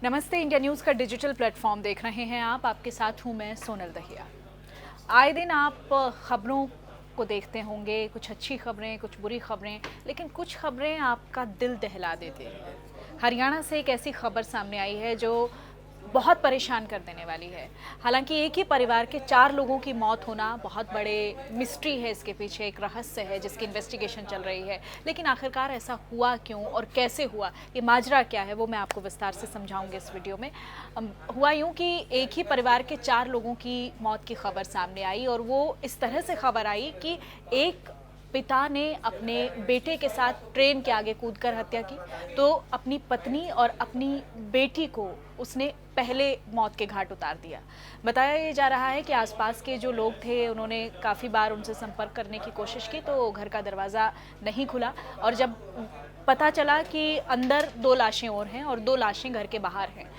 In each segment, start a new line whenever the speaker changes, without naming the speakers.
नमस्ते। India news का digital platform देख रहे हैं आप। आपके साथ हूं मैं सोनल दहिया। आए दिन आप खबरों को देखते होंगे, कुछ अच्छी खबरें, कुछ बुरी खबरें, लेकिन कुछ खबरें आपका दिल दहला देती हैं। हरियाणा से एक ऐसी खबर सामने आई है जो बहुत परेशान कर देने वाली है। हालांकि एक ही परिवार के 4 लोगों की मौत होना बहुत बड़े मिस्ट्री है, इसके पीछे एक रहस्य है जिसकी इन्वेस्टिगेशन चल रही है। लेकिन आखिरकार ऐसा हुआ क्यों और कैसे हुआ, ये माजरा क्या है, वो मैं आपको विस्तार से समझाऊंगी इस वीडियो में। हुआ यूं कि एक ही परिवार के 4 लोगों की मौत की खबर सामने आई और वो इस तरह से खबर आई कि एक पिता ने अपने बेटे के साथ ट्रेन के आगे कूदकर हत्या की, तो अपनी पत्नी और अपनी बेटी को उसने पहले मौत के घाट उतार दिया। बताया ये जा रहा है कि आसपास के जो लोग थे उन्होंने काफ़ी बार उनसे संपर्क करने की कोशिश की तो घर का दरवाज़ा नहीं खुला, और जब पता चला कि अंदर 2 लाशें और हैं और 2 लाशें घर के बाहर हैं।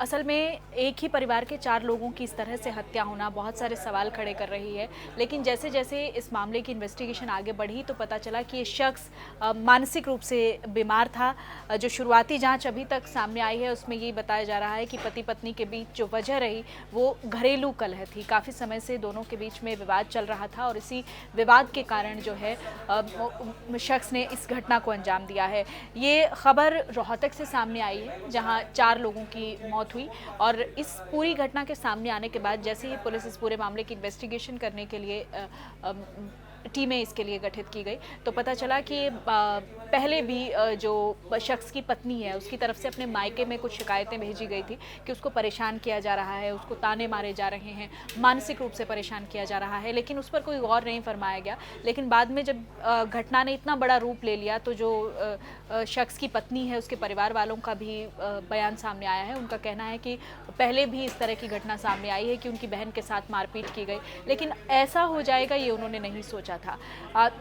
असल में एक ही परिवार के 4 लोगों की इस तरह से हत्या होना बहुत सारे सवाल खड़े कर रही है। लेकिन जैसे जैसे इस मामले की इन्वेस्टिगेशन आगे बढ़ी तो पता चला कि ये शख्स मानसिक रूप से बीमार था। जो शुरुआती जांच अभी तक सामने आई है उसमें यही बताया जा रहा है कि पति पत्नी के बीच जो वजह रही वो घरेलू कलह थी। काफ़ी समय से दोनों के बीच में विवाद चल रहा था और इसी विवाद के कारण जो है शख्स ने इस घटना को अंजाम दिया है। ये खबर रोहतक से सामने आई है जहां 4 लोगों की मौत हुई, और इस पूरी घटना के सामने आने के बाद जैसे ही पुलिस इस पूरे मामले की इन्वेस्टिगेशन करने के लिए टीमें इसके लिए गठित की गई तो पता चला कि पहले भी जो शख्स की पत्नी है उसकी तरफ से अपने मायके में कुछ शिकायतें भेजी गई थी कि उसको परेशान किया जा रहा है, उसको ताने मारे जा रहे हैं, मानसिक रूप से परेशान किया जा रहा है, लेकिन उस पर कोई गौर नहीं फरमाया गया। लेकिन बाद में जब घटना ने इतना बड़ा रूप ले लिया तो जो शख्स की पत्नी है उसके परिवार वालों का भी बयान सामने आया है। उनका कहना है कि पहले भी इस तरह की घटना सामने आई है कि उनकी बहन के साथ मारपीट की गई, लेकिन ऐसा हो जाएगा ये उन्होंने नहीं सोचा था।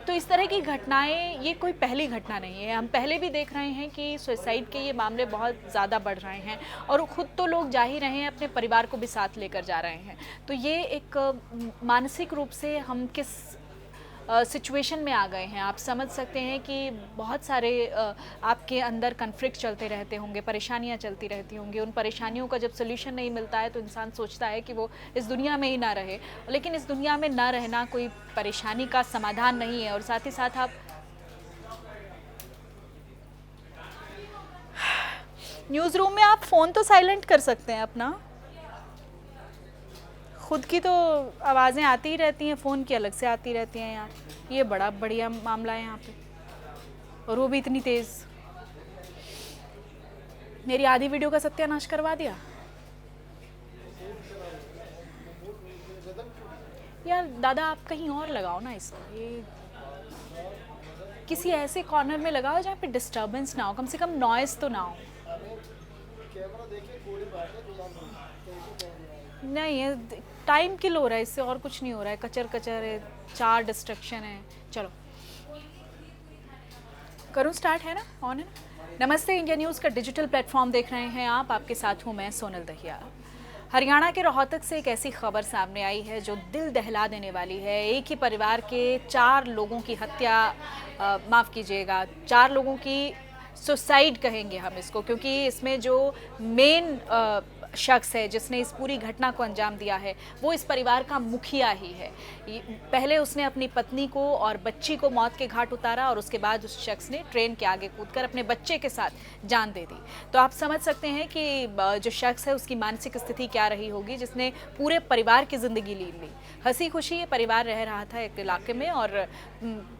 तो इस तरह की घटनाएं ये कोई पहली घटना नहीं है। हम पहले भी देख रहे हैं कि सुसाइड के ये मामले बहुत ज़्यादा बढ़ रहे हैं और खुद तो लोग जा ही रहे हैं, अपने परिवार को भी साथ लेकर जा रहे हैं। तो ये एक मानसिक रूप से हम किस सिचुएशन में आ गए हैं आप समझ सकते हैं कि बहुत सारे आपके अंदर कन्फ्लिक्ट चलते रहते होंगे, परेशानियां चलती रहती होंगी। उन परेशानियों का जब सोल्यूशन नहीं मिलता है तो इंसान सोचता है कि वो इस दुनिया में ही ना रहे, लेकिन इस दुनिया में ना रहना कोई परेशानी का समाधान नहीं है। और साथ ही साथ आप न्यूज़ रूम में आप फ़ोन तो साइलेंट कर सकते हैं अपना, खुद की तो आवाज़ें आती ही रहती हैं, फ़ोन की अलग से आती रहती हैं यार। ये बड़ा बढ़िया मामला है यहाँ पे, और वो भी इतनी तेज़। मेरी आधी वीडियो का सत्यानाश करवा दिया यार। दादा आप कहीं और लगाओ ना इसको, ये किसी ऐसे कॉर्नर में लगाओ जहाँ पे डिस्टर्बेंस ना हो, कम से कम नॉइज़ तो ना हो। नहीं ये टाइम किल हो रहा है, इससे और कुछ नहीं हो रहा है। कचर कचर है, 4 डिस्ट्रक्शन है। चलो करूँ स्टार्ट, है ना, ऑन है ना। नमस्ते। इंडिया न्यूज़ का डिजिटल प्लेटफॉर्म देख रहे हैं आप। आपके साथ हूँ मैं सोनल दहिया। हरियाणा के रोहतक से एक ऐसी खबर सामने आई है जो दिल दहला देने वाली है। एक ही परिवार के 4 लोगों की हत्या, माफ़ कीजिएगा, 4 लोगों की सुसाइड कहेंगे हम इसको, क्योंकि इसमें जो मेन शख्स है जिसने इस पूरी घटना को अंजाम दिया है वो इस परिवार का मुखिया ही है। पहले उसने अपनी पत्नी को और बच्ची को मौत के घाट उतारा और उसके बाद उस शख्स ने ट्रेन के आगे कूदकर अपने बच्चे के साथ जान दे दी। तो आप समझ सकते हैं कि जो शख्स है उसकी मानसिक स्थिति क्या रही होगी जिसने पूरे परिवार की ज़िंदगी ली। हंसी खुशी ये परिवार रह रहा था एक इलाके में, और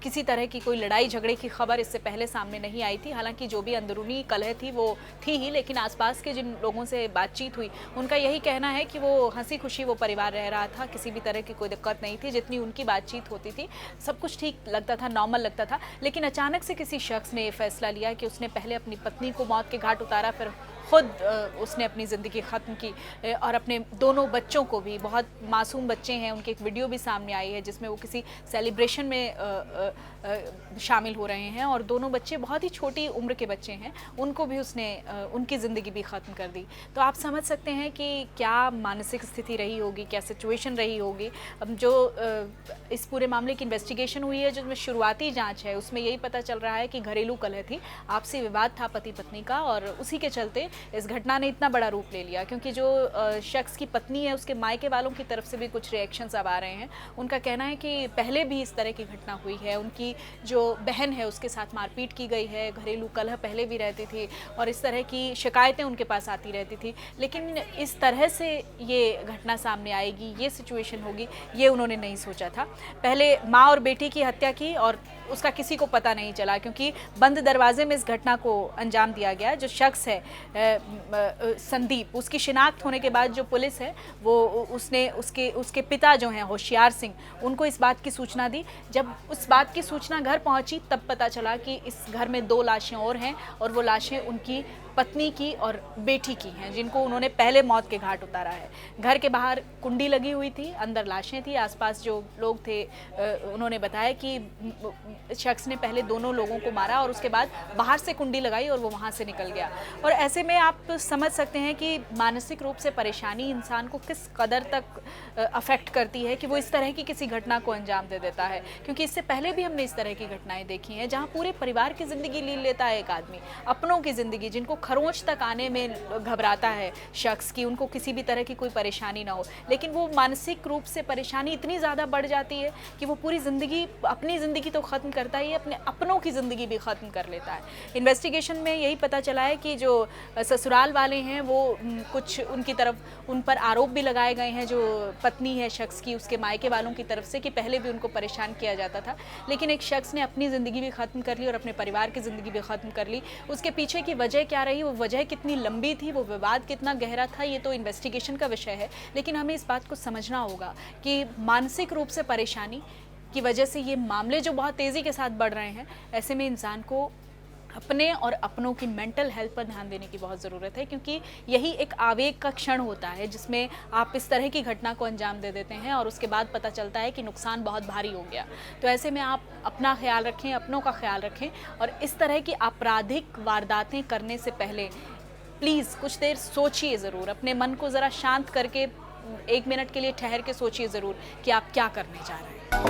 किसी तरह की कोई लड़ाई झगड़े की खबर इससे पहले सामने नहीं आई थी। हालांकि जो भी अंदरूनी कलह थी वो थी ही, लेकिन आसपास के जिन लोगों से बातचीत हुई उनका यही कहना है कि वो हंसी खुशी वो परिवार रह रहा था, किसी भी तरह की कोई दिक्कत नहीं थी। जितनी उनकी बातचीत होती थी सब कुछ ठीक लगता था, नॉर्मल लगता था। लेकिन अचानक से किसी शख्स ने फैसला लिया कि उसने पहले अपनी पत्नी को मौत के घाट उतारा, फिर खुद उसने अपनी ज़िंदगी ख़त्म की और अपने दोनों बच्चों को भी, बहुत मासूम बच्चे हैं, उनकी एक वीडियो भी सामने आई है जिसमें वो किसी सेलिब्रेशन में शामिल हो रहे हैं और दोनों बच्चे बहुत ही छोटी उम्र के बच्चे हैं, उनको भी उसने उनकी ज़िंदगी भी ख़त्म कर दी। तो आप समझ सकते हैं कि क्या मानसिक स्थिति रही होगी, क्या सिचुएशन रही होगी। जो इस पूरे मामले की इन्वेस्टिगेशन हुई है, जिसमें शुरुआती जाँच है, उसमें यही पता चल रहा है कि घरेलू कलह थी, आपसी विवाद था पति पत्नी का, और उसी के चलते इस घटना ने इतना बड़ा रूप ले लिया, क्योंकि जो शख्स की पत्नी है उसके मायके वालों की तरफ से भी कुछ रिएक्शंस अब आ रहे हैं। उनका कहना है कि पहले भी इस तरह की घटना हुई है, उनकी जो बहन है उसके साथ मारपीट की गई है, घरेलू कलह पहले भी रहती थी और इस तरह की शिकायतें उनके पास आती रहती थी, लेकिन इस तरह से ये घटना सामने आएगी, ये सिचुएशन होगी, ये उन्होंने नहीं सोचा था। पहले माँ और बेटी की हत्या की और उसका किसी को पता नहीं चला, क्योंकि बंद दरवाजे में इस घटना को अंजाम दिया गया। जो शख्स है संदीप, उसकी शिनाख्त होने के बाद जो पुलिस है वो उसने उसके पिता जो हैं होशियार सिंह, उनको इस बात की सूचना दी। जब उस बात की सूचना घर पहुंची तब पता चला कि इस घर में 2 लाशें और हैं और वो लाशें उनकी पत्नी की और बेटी की हैं, जिनको उन्होंने पहले मौत के घाट उतारा है। घर के बाहर कुंडी लगी हुई थी, अंदर लाशें थी। आसपास जो लोग थे उन्होंने बताया कि शख्स ने पहले दोनों लोगों को मारा और उसके बाद बाहर से कुंडी लगाई और वो वहाँ से निकल गया। और ऐसे में आप समझ सकते हैं कि मानसिक रूप से परेशानी इंसान को किस कदर तक अफेक्ट करती है कि वो इस तरह की किसी घटना को अंजाम दे देता है। क्योंकि इससे पहले भी हमने इस तरह की घटनाएं देखी हैं जहाँ पूरे परिवार की ज़िंदगी ले लेता है एक आदमी, अपनों की ज़िंदगी, जिनको खरोंच तक आने में घबराता है शख्स की, उनको किसी भी तरह की कोई परेशानी ना हो, लेकिन वो मानसिक रूप से परेशानी इतनी ज़्यादा बढ़ जाती है कि वो पूरी ज़िंदगी, अपनी ज़िंदगी तो ख़त्म करता ही है, अपने अपनों की ज़िंदगी भी ख़त्म कर लेता है। इन्वेस्टिगेशन में यही पता चला है कि जो ससुराल वाले हैं वो कुछ उनकी तरफ उन पर आरोप भी लगाए गए हैं, जो पत्नी है शख्स की, उसके मायके वालों की तरफ से, कि पहले भी उनको परेशान किया जाता था, लेकिन एक शख्स ने अपनी ज़िंदगी भी ख़त्म कर ली और अपने परिवार की ज़िंदगी भी ख़त्म कर ली। उसके पीछे की वजह क्या रही, वो वजह कितनी लंबी थी, वो विवाद कितना गहरा था, ये तो इन्वेस्टिगेशन का विषय है। लेकिन हमें इस बात को समझना होगा कि मानसिक रूप से परेशानी की वजह से ये मामले जो बहुत तेज़ी के साथ बढ़ रहे हैं, ऐसे में इंसान को अपने और अपनों की मेंटल हेल्थ पर ध्यान देने की बहुत ज़रूरत है, क्योंकि यही एक आवेग का क्षण होता है जिसमें आप इस तरह की घटना को अंजाम दे देते हैं और उसके बाद पता चलता है कि नुकसान बहुत भारी हो गया। तो ऐसे में आप अपना ख्याल रखें, अपनों का ख्याल रखें और इस तरह की आपराधिक वारदातें करने से पहले प्लीज़ कुछ देर सोचिए ज़रूर, अपने मन को ज़रा शांत करके 1 मिनट के लिए ठहर के सोचिए ज़रूर कि आप क्या करने जा रहे हैं।